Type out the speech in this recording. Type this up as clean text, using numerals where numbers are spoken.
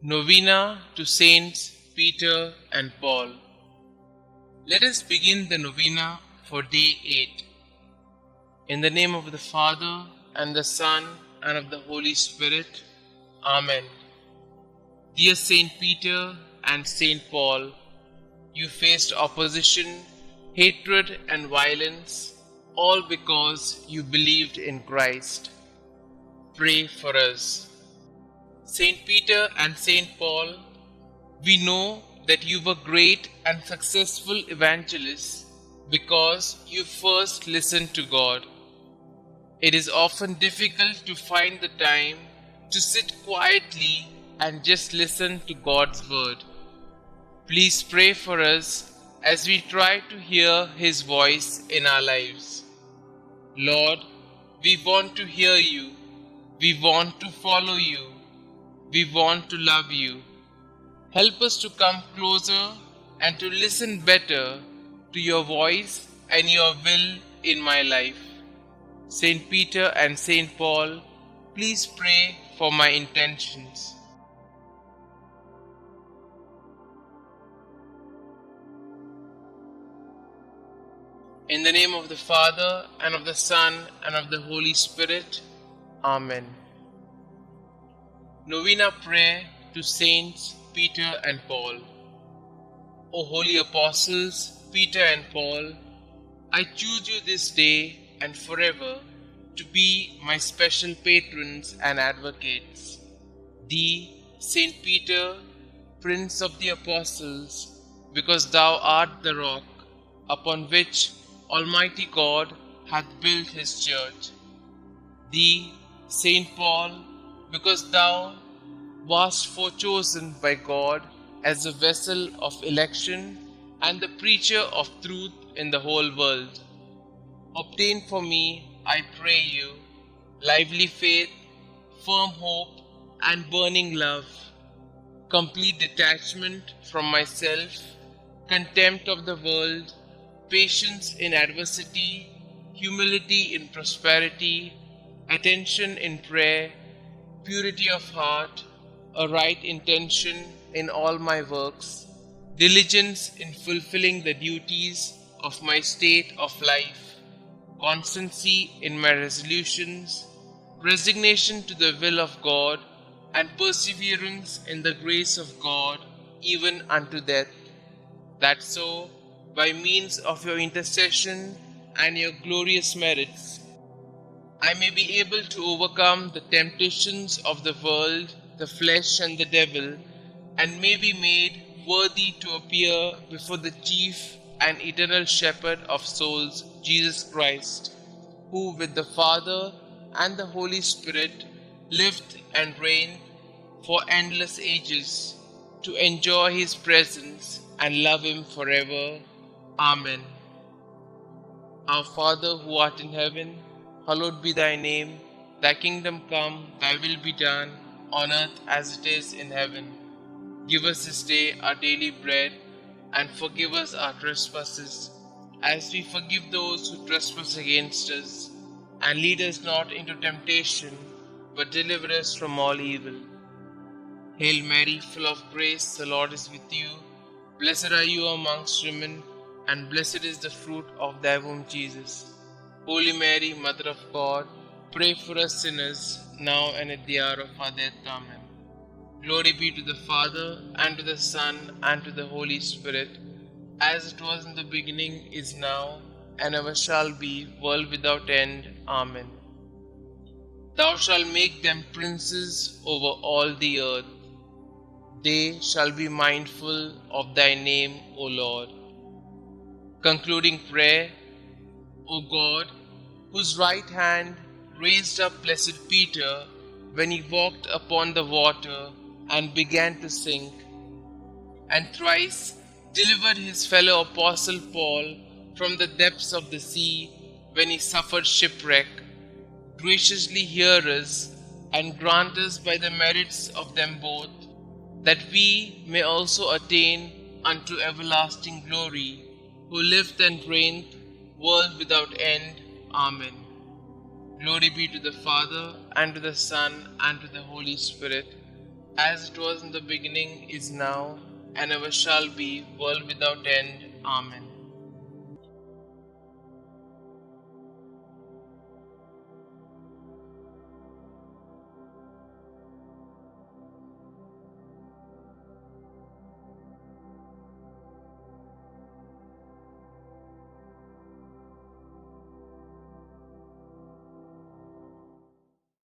Novena to Saints Peter and Paul. Let us begin the novena for day 8. In the name of the Father, and the Son, and of the Holy Spirit. Amen. Dear Saint Peter and Saint Paul, you faced opposition, hatred, and violence, all because you believed in Christ. Pray for us. Saint Peter and Saint Paul, we know that you were great and successful evangelists because you first listened to God. It is often difficult to find the time to sit quietly and just listen to God's word. Please pray for us as we try to hear His voice in our lives. Lord, we want to hear you. We want to follow you. We want to love you. Help us to come closer and to listen better to your voice and your will in my life. Saint Peter and Saint Paul, please pray for my intentions. In the name of the Father, and of the Son, and of the Holy Spirit. Amen. Novena Prayer to Saints Peter and Paul. O holy apostles, Peter and Paul, I choose you this day and forever to be my special patrons and advocates. Thee, Saint Peter, Prince of the Apostles, because thou art the rock upon which Almighty God hath built his church. Thee, Saint Paul, because thou wast forechosen by God as a vessel of election and the preacher of truth in the whole world. Obtain for me, I pray you, lively faith, firm hope, and burning love, complete detachment from myself, contempt of the world, patience in adversity, humility in prosperity, attention in prayer, purity of heart, a right intention in all my works, diligence in fulfilling the duties of my state of life, constancy in my resolutions, resignation to the will of God, and perseverance in the grace of God, even unto death, that so, by means of your intercession and your glorious merits, I may be able to overcome the temptations of the world, the flesh, and the devil, and may be made worthy to appear before the chief and eternal shepherd of souls, Jesus Christ, who with the Father and the Holy Spirit lived and reigned for endless ages, to enjoy his presence and love him forever. Amen. Our Father who art in heaven, hallowed be thy name. Thy kingdom come, thy will be done, on earth as it is in heaven. Give us this day our daily bread, and forgive us our trespasses, as we forgive those who trespass against us. And lead us not into temptation, but deliver us from all evil. Hail Mary, full of grace, the Lord is with you. Blessed are you amongst women, and blessed is the fruit of thy womb, Jesus. Holy Mary, Mother of God, pray for us sinners, now and at the hour of our death. Amen. Glory be to the Father, and to the Son, and to the Holy Spirit, as it was in the beginning, is now, and ever shall be, world without end. Amen. Thou shalt make them princes over all the earth. They shall be mindful of thy name, O Lord. Concluding prayer. O God, whose right hand raised up blessed Peter when he walked upon the water and began to sink, and thrice delivered his fellow apostle Paul from the depths of the sea when he suffered shipwreck, graciously hear us and grant us by the merits of them both, that we may also attain unto everlasting glory, who lived and reigned, world without end. Amen. Glory be to the Father, and to the Son, and to the Holy Spirit, as it was in the beginning, is now, and ever shall be, world without end. Amen.